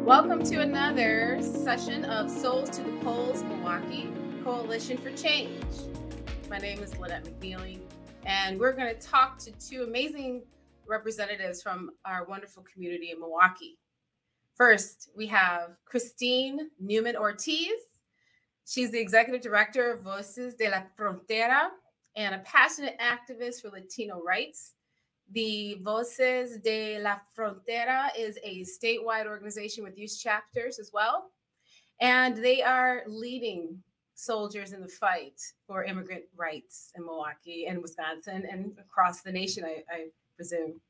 Welcome to another session of Souls to the Polls Milwaukee Coalition for Change. My name is Lynette McNeely, and we're going to talk to two amazing representatives from our wonderful community in Milwaukee. First, we have Christine Newman Ortiz. She's the executive director of Voces de la Frontera and a passionate activist for Latino rights. The Voces de la Frontera is a statewide organization with youth chapters as well. And they are leading soldiers in the fight for immigrant rights in Milwaukee and Wisconsin and across the nation, I presume.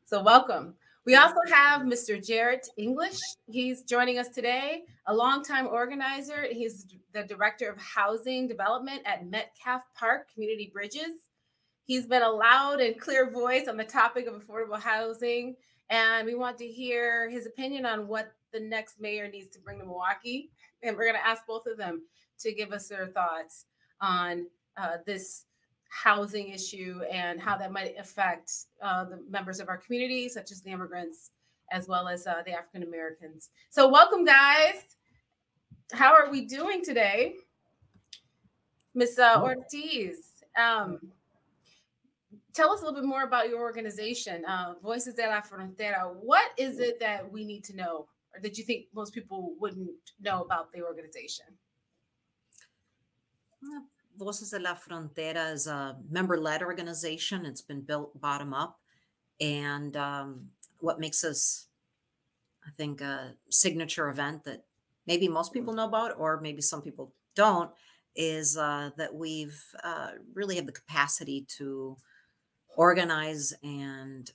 So welcome. We also have Mr. Jarrett English. He's joining us today, a longtime organizer. He's the director of housing development at Metcalf Park Community Bridges. He's been a loud and clear voice on the topic of affordable housing, and we want to hear his opinion on what the next mayor needs to bring to Milwaukee. And we're going to ask both of them to give us their thoughts on this housing issue and how that might affect the members of our community, such as the immigrants, as well as the African Americans. So welcome, guys. How are we doing today? Ms. Ortiz, tell us a little bit more about your organization, Voces de la Frontera. What is it that we need to know, or that you think most people wouldn't know about the organization? Voces de la Frontera is a member-led organization. It's been built bottom up. And what makes us, I think, a signature event that maybe most people know about, or maybe some people don't, is that we've really have the capacity to organize and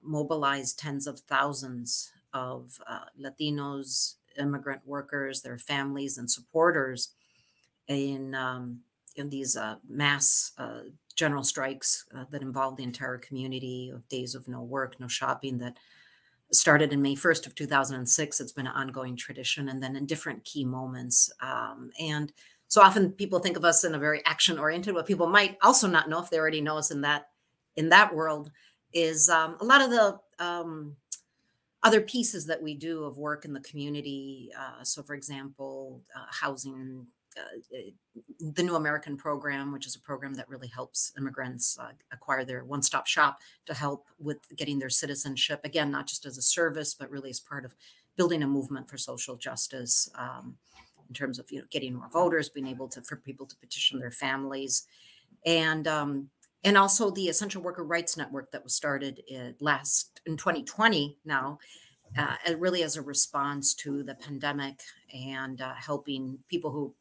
mobilize tens of thousands of Latinos, immigrant workers, their families, and supporters in these mass general strikes that involve the entire community of days of no work, no shopping, that started in May 1st of 2006. It's been an ongoing tradition, and then in different key moments. And so often people think of us in a very action-oriented. What people might also not know, if they already know us in that world, is a lot of the other pieces that we do of work in the community. So, for example, housing, the New American Program, which is a program that really helps immigrants acquire their one-stop shop to help with getting their citizenship. Again, not just as a service, but really as part of building a movement for social justice in terms of getting more voters, being able for people to petition their families, and also the Essential Worker Rights Network that was started in 2020 now, really as a response to the pandemic and helping people who,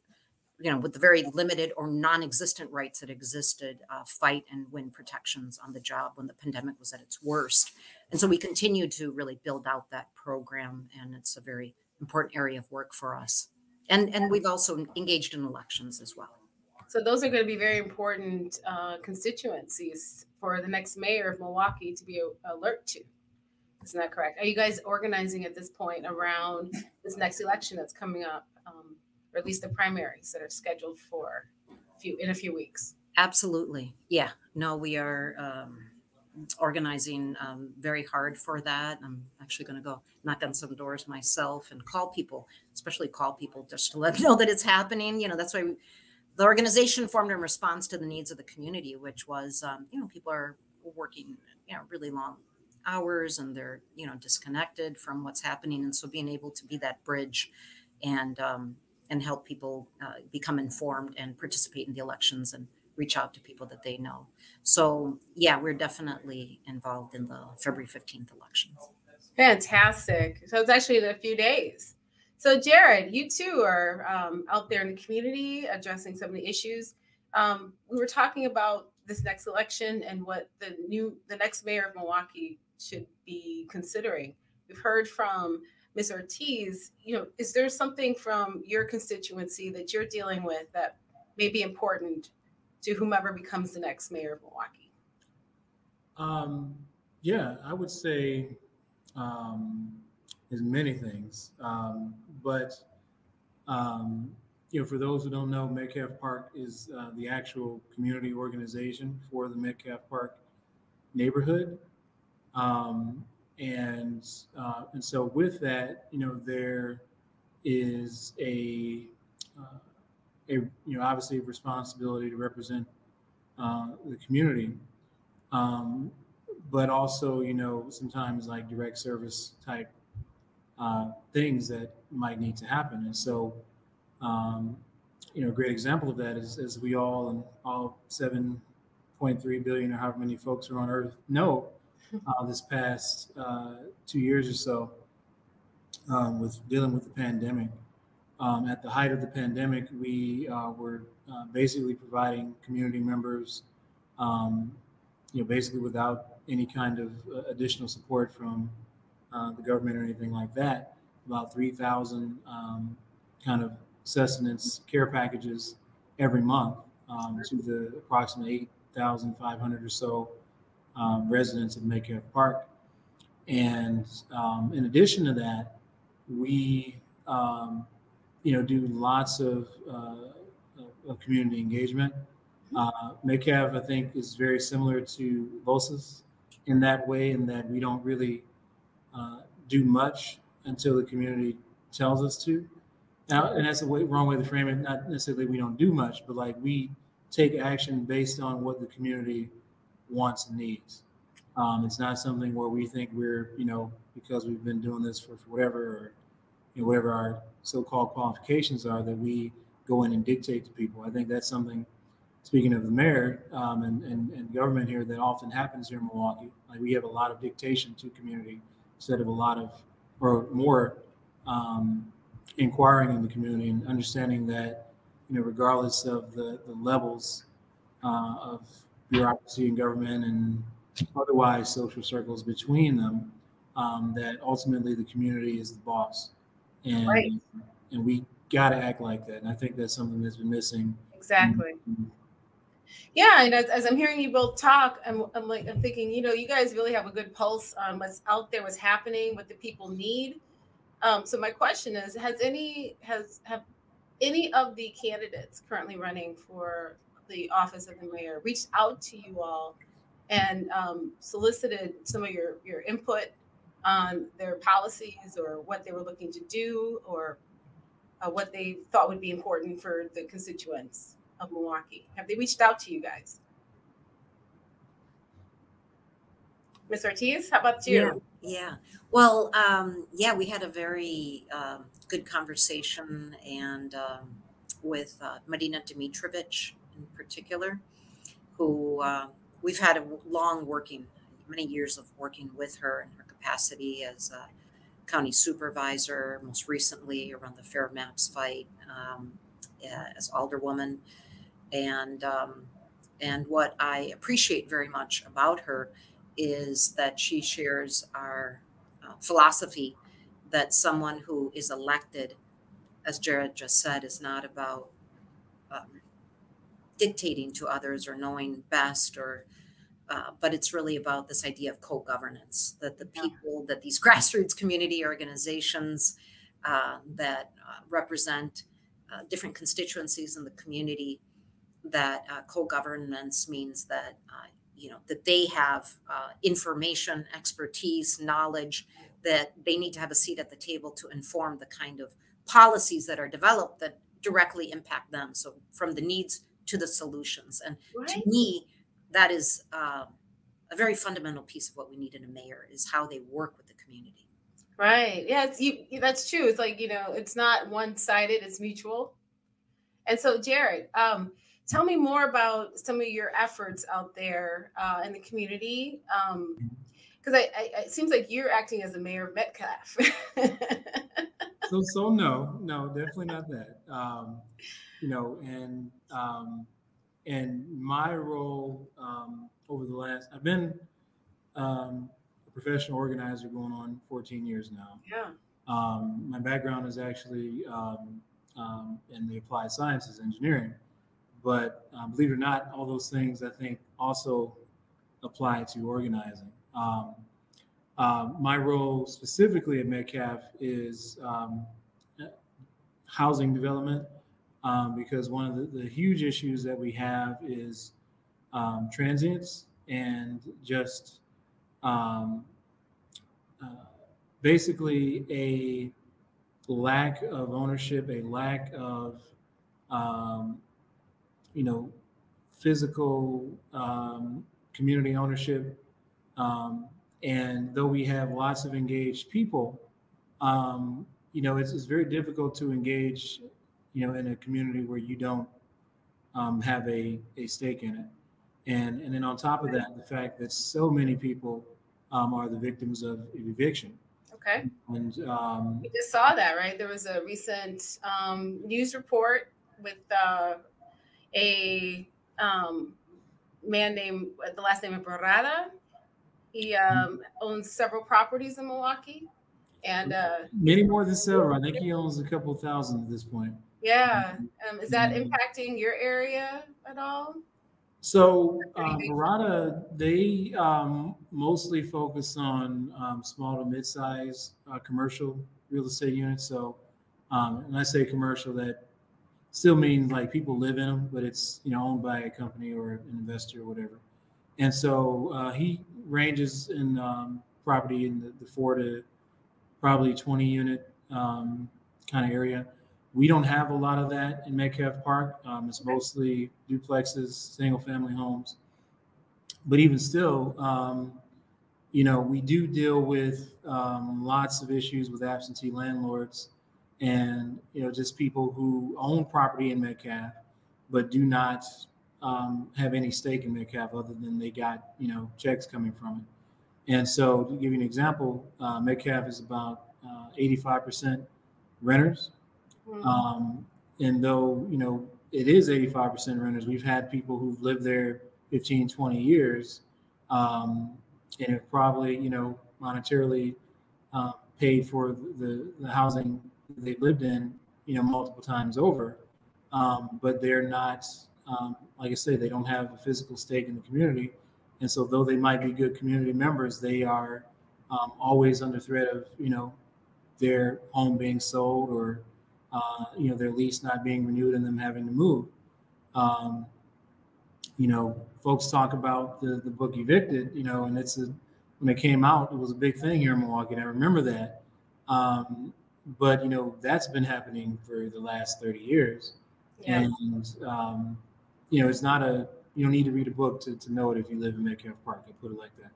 with the very limited or non-existent rights that existed, fight and win protections on the job when the pandemic was at its worst. And so we continue to really build out that program, and it's a very important area of work for us. And we've also engaged in elections as well. So those are going to be very important constituencies for the next mayor of Milwaukee to be alert to. Isn't that correct? Are you guys organizing at this point around this next election that's coming up, or at least the primaries that are scheduled for in a few weeks? Absolutely. Yeah. No, we are organizing very hard for that. I'm actually going to go knock on some doors myself and call people, especially call people just to let them know that it's happening. That's why the organization formed in response to the needs of the community, which was, people are working, really long hours, and they're, disconnected from what's happening. And so being able to be that bridge and help people become informed and participate in the elections and reach out to people that they know. So, yeah, we're definitely involved in the February 15th elections. Fantastic. So it's actually in a few days. So, Jared, you too are out there in the community addressing some of the issues. We were talking about this next election and what the next mayor of Milwaukee should be considering. We've heard from Ms. Ortiz. Is there something from your constituency that you're dealing with that may be important to whomever becomes the next mayor of Milwaukee? Yeah, I would say there's many things. But for those who don't know, Metcalf Park is the actual community organization for the Metcalf Park neighborhood. And so with that, there is obviously a responsibility to represent the community, but also sometimes like direct service type things that might need to happen. And so a great example of that is, as we all 7.3 billion or however many folks are on Earth know, this past 2 years or so, with dealing with the pandemic. At the height of the pandemic, we were basically providing community members, basically without any kind of additional support from the government or anything like that, about 3,000 kind of sustenance care packages every month to the approximately 8,500 or so residents of Metcalf Park. And in addition to that, we do lots of community engagement. Metcalf, I think, is very similar to Losas in that way, in that we don't really do much until the community tells us to. Now, and that's a wrong way to frame it. Not necessarily we don't do much, but like we take action based on what the community wants and needs. It's not something where we think we're, because we've been doing this for whatever, or whatever our so-called qualifications are, that we go in and dictate to people. I think that's something, speaking of the mayor and government here, that often happens here in Milwaukee. Like we have a lot of dictation to community instead of a lot of, or more inquiring in the community and understanding that, regardless of the levels of bureaucracy and government and otherwise social circles between them, that ultimately the community is the boss. And, right. And we got to act like that. And I think that's something that's been missing. Exactly. Yeah, and as I'm hearing you both talk, I'm thinking, you guys really have a good pulse on what's out there, what's happening, what the people need. So my question is, have any of the candidates currently running for the office of the mayor reached out to you all and solicited some of your input on their policies or what they were looking to do, or what they thought would be important for the constituents of Milwaukee? Have they reached out to you guys? Ms. Ortiz, how about you? Yeah. Well, we had a very good conversation, and with Marina Dimitrovich in particular, who we've had many years of working with her in her capacity as a county supervisor, most recently around the Fair Maps fight, as alderwoman. And what I appreciate very much about her is that she shares our philosophy that someone who is elected, as Jared just said, is not about dictating to others or knowing best, but it's really about this idea of co-governance, that the people, that these grassroots community organizations that represent different constituencies in the community, that co-governance means that that they have information, expertise, knowledge, that they need to have a seat at the table to inform the kind of policies that are developed that directly impact them. So from the needs to the solutions. And to me, that is a very fundamental piece of what we need in a mayor, is how they work with the community. Right. Yeah, that's true. It's like, it's not one-sided, it's mutual. And so, Jared, tell me more about some of your efforts out there in the community, because it seems like you're acting as the mayor of Metcalf. So no, definitely not that. And my role over the last, I've been a professional organizer going on 14 years now. Yeah. My background is actually in the applied sciences, engineering. But believe it or not, all those things I think also apply to organizing. My role specifically at Metcalf is housing development, because one of the huge issues that we have is transients and just basically a lack of ownership, a lack of you know, physical community ownership. And though we have lots of engaged people, you know, it's very difficult to engage, you know, in a community where you don't have a stake in it. And then on top of that, the fact that so many people are the victims of eviction. Okay. And we just saw that, right? There was a recent news report with a man named, the last name of Barrada. He owns several properties in Milwaukee, and many more than several. I think he owns a couple thousand at this point. Yeah. Is that impacting your area at all? So Barrada, they mostly focus on small to mid-size commercial real estate units. So when I say commercial, that still means like people live in them, but it's, you know, owned by a company or an investor or whatever. And so he ranges in property in the 4 to probably 20 unit kind of area. We don't have a lot of that in Metcalf Park. It's mostly duplexes, single family homes. But even still, you know, we do deal with lots of issues with absentee landlords and, you know, just people who own property in Metcalf, but do not have any stake in Metcalf other than they got, you know, checks coming from it. And so to give you an example, Metcalf is about 85% renters. And though, you know, it is 85% renters, we've had people who've lived there 15, 20 years and have probably, you know, monetarily paid for the housing they've lived in, you know, multiple times over. But they're not, like I say, they don't have a physical stake in the community. And so though they might be good community members, they are always under threat of, you know, their home being sold or, you know, their lease not being renewed and them having to move. You know, folks talk about the book Evicted, you know, and when it came out, it was a big thing here in Milwaukee, and I remember that. But, you know, that's been happening for the last 30 years. Yeah. And, you know, it's not you don't need to read a book to know it if you live in Metcalf Park. I put it like that.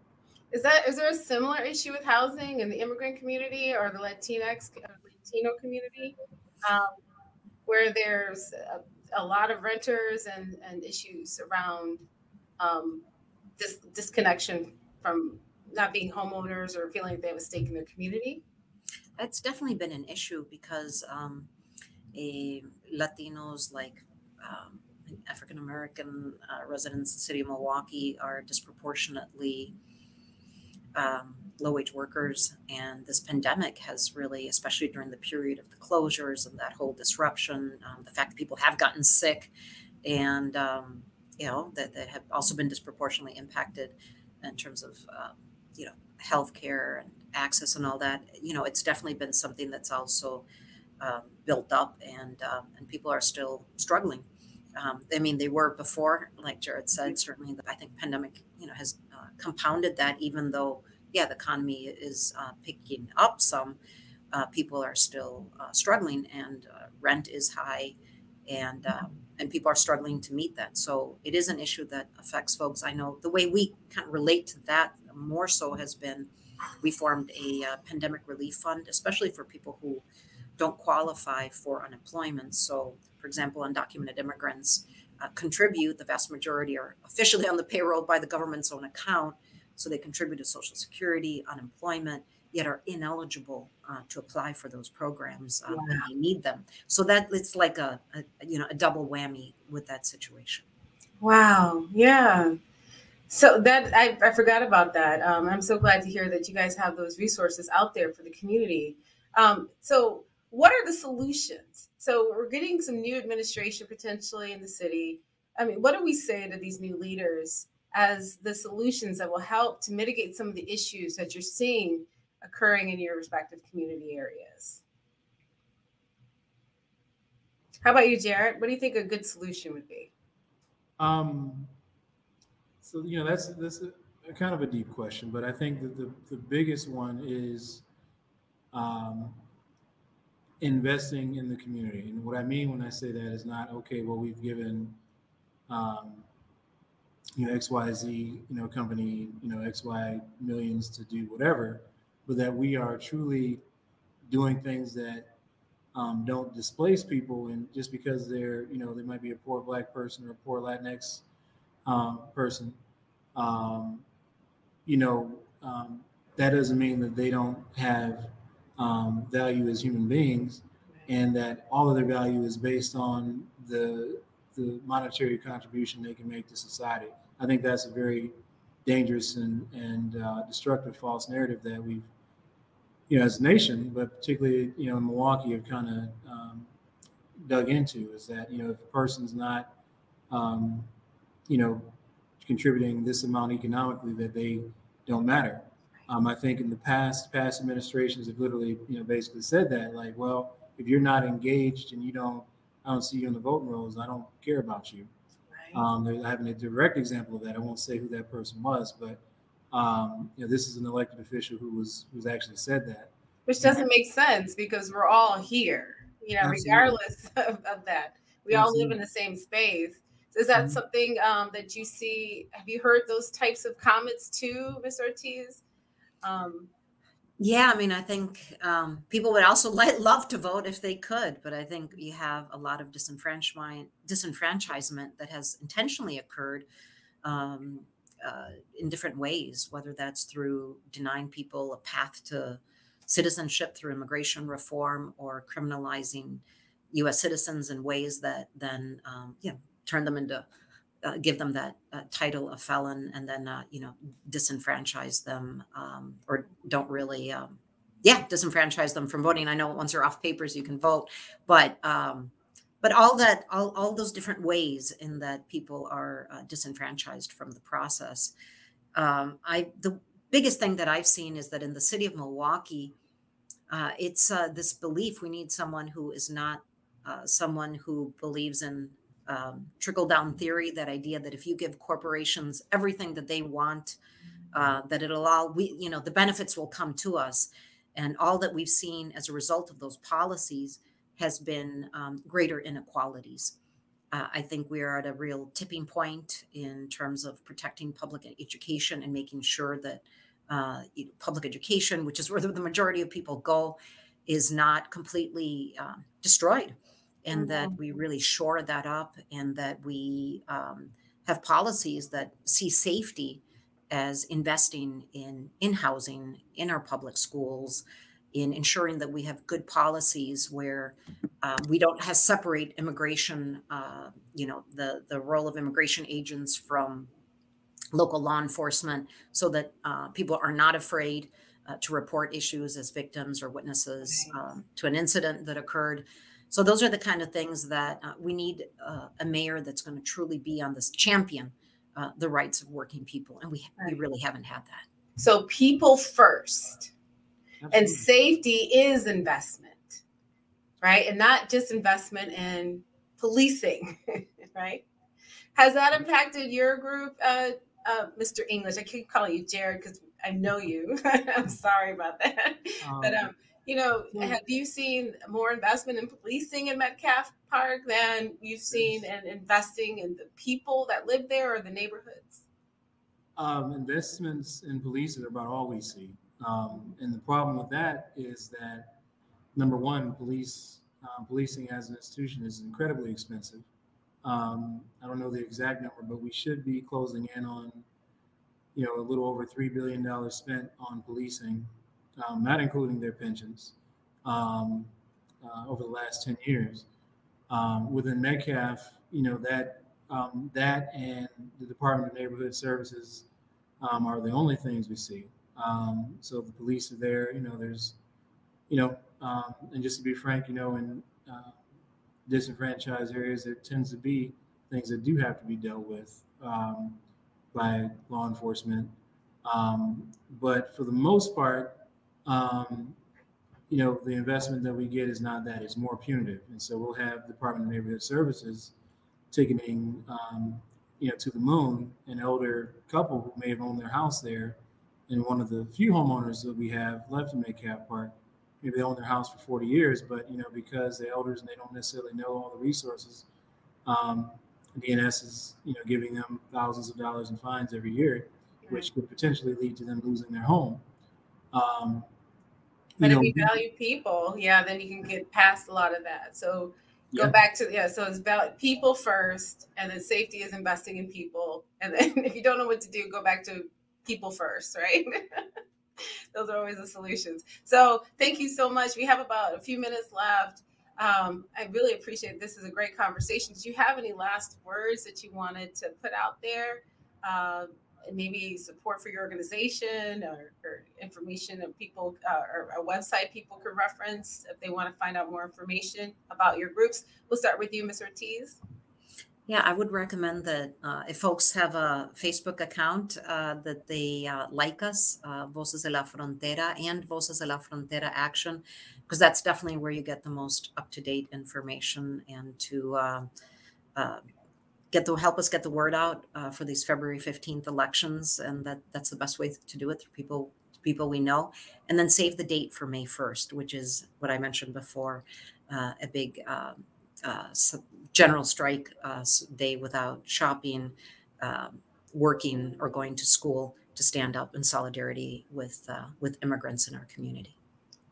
Is there a similar issue with housing in the immigrant community or the Latino community, where there's a lot of renters and issues around this disconnection from not being homeowners or feeling like they have a stake in their community? It's definitely been an issue because Latinos, like African American residents in the city of Milwaukee, are disproportionately low-wage workers, and this pandemic has really, especially during the period of the closures and that whole disruption, the fact that people have gotten sick, and you know, that have also been disproportionately impacted in terms of you know, healthcare and access and all that. You know, it's definitely been something that's also built up, and people are still struggling. I mean, they were before, like Jared said. Certainly, I think pandemic, you know, has compounded that. Even though, yeah, the economy is picking up some, people are still struggling, and rent is high, and people are struggling to meet that. So it is an issue that affects folks. I know the way we kind of relate to that more so has been, we formed a pandemic relief fund, especially for people who don't qualify for unemployment. So, for example, undocumented immigrants contribute. The vast majority are officially on the payroll by the government's own account. So they contribute to Social Security, unemployment, yet are ineligible to apply for those programs when they need them. So that it's like a double whammy with that situation. Wow. Yeah. So that I forgot about that. I'm so glad to hear that you guys have those resources out there for the community. So what are the solutions? So we're getting some new administration potentially in the city. I mean, what do we say to these new leaders as the solutions that will help to mitigate some of the issues that you're seeing occurring in your respective community areas? How about you, Jared? What do you think a good solution would be? So, you know, that's kind of a deep question, but I think that the biggest one is um, investing in the community. And what I mean when I say that is not, okay, well, we've given, um, XYZ, company, XY millions to do whatever, but that we are truly doing things that don't displace people. And just because they might be a poor Black person or a poor Latinx person, um, you know, um, that doesn't mean that they don't have value as human beings, and that all of their value is based on the monetary contribution they can make to society. I think that's a very dangerous and destructive false narrative that we've, as a nation, but particularly, in Milwaukee, have kind of dug into, is that, if a person's not, um, you know, contributing this amount economically, that they don't matter. I think in the past administrations have literally, basically said that, like, well, if you're not engaged and I don't see you in the voting rolls, I don't care about you. Right. I have a direct example of that. I won't say who that person was, but this is an elected official who's actually said that. Which doesn't make sense, because we're all here, Absolutely. Regardless of that. We Absolutely. All live in the same space. So is that something that you see? Have you heard those types of comments too, Ms. Ortiz? Yeah, I mean, I think people would also love to vote if they could, but I think you have a lot of disenfranchisement that has intentionally occurred in different ways, whether that's through denying people a path to citizenship through immigration reform, or criminalizing U.S. citizens in ways that then, turn them into, give them that title of felon, and then, disenfranchise them, or don't really, disenfranchise them from voting. I know once you're off papers, you can vote, but all those different ways in that people are disenfranchised from the process. The biggest thing that I've seen is that in the city of Milwaukee, it's this belief we need someone who is not someone who believes in trickle down theory, that idea that if you give corporations everything that they want, that it'll all, the benefits will come to us. And all that we've seen as a result of those policies has been greater inequalities. I think we are at a real tipping point in terms of protecting public education and making sure that public education, which is where the majority of people go, is not completely destroyed, and that we really shore that up, and that we have policies that see safety as investing in housing, in our public schools, in ensuring that we have good policies where we don't have separate immigration, the role of immigration agents from local law enforcement, so that people are not afraid to report issues as victims or witnesses to an incident that occurred. So those are the kind of things that we need a mayor that's going to truly be on this champion the rights of working people. And we really haven't had that. So people first. Absolutely. And safety is investment, right? And not just investment in policing, right? Has that impacted your group, Mr. English? I keep calling you Jared because I know you. I'm sorry about that. But, have you seen more investment in policing in Metcalf Park than you've seen in investing in the people that live there or the neighborhoods? Investments in police are about all we see. And the problem with that is that, number one, policing as an institution is incredibly expensive. I don't know the exact number, but we should be closing in on, a little over $3 billion spent on policing, not including their pensions, over the last 10 years. Within Metcalf, that and the Department of Neighborhood Services are the only things we see. So the police are there, there's, and just to be frank, in disenfranchised areas, there tends to be things that do have to be dealt with by law enforcement. But for the most part, the investment that we get is not that, it's more punitive. And so we'll have the Department of Neighborhood Services ticketing to the moon, an elder couple who may have owned their house there, and one of the few homeowners that we have left in Metcalf Park, maybe they own their house for 40 years, but because they're elders and they don't necessarily know all the resources, DNS is giving them thousands of dollars in fines every year, which could potentially lead to them losing their home. But if you value people, then you can get past a lot of that. So go back to, so it's about people first, and then safety is investing in people. And then if you don't know what to do, go back to people first, right? Those are always the solutions. So thank you so much. We have about a few minutes left. I really appreciate it. This is a great conversation. Do you have any last words that you wanted to put out there? Maybe support for your organization or information of people or a website people could reference if they want to find out more information about your groups. We'll start with you, Ms. Ortiz. Yeah, I would recommend that if folks have a Facebook account, that they like us, Voces de la Frontera and Voces de la Frontera Action, because that's definitely where you get the most up-to-date information, and to help us get the word out for these February 15th elections. And that's the best way to do it, through people we know. And then save the date for May 1st, which is what I mentioned before, a big general strike day without shopping, working, or going to school, to stand up in solidarity with immigrants in our community.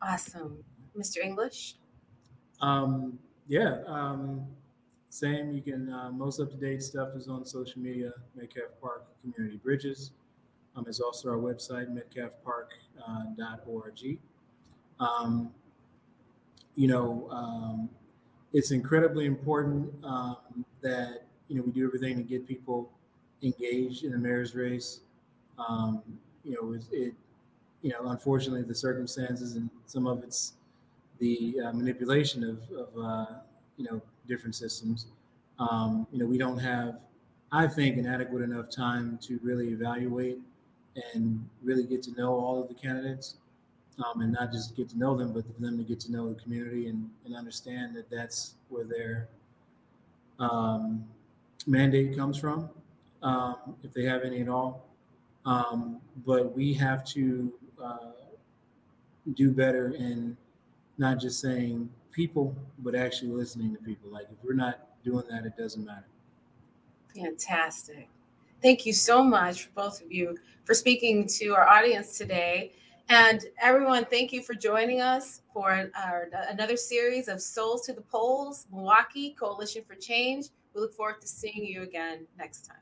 Awesome. Mr. English? Same. You can, most up-to-date stuff is on social media, Metcalf Park Community Bridges. There's also our website, metcalfpark.org. It's incredibly important that we do everything to get people engaged in the mayor's race. Unfortunately, the circumstances, and some of it's the manipulation of different systems. We don't have, I think, an adequate enough time to really evaluate and really get to know all of the candidates. And not just get to know them, but for them to get to know the community and understand that that's where their mandate comes from, if they have any at all. But we have to do better in not just saying people, but actually listening to people. Like, if we're not doing that, it doesn't matter. Fantastic. Thank you so much, both of you, for speaking to our audience today. And everyone, thank you for joining us for another series of Souls to the Polls, Milwaukee Coalition for Change. We look forward to seeing you again next time.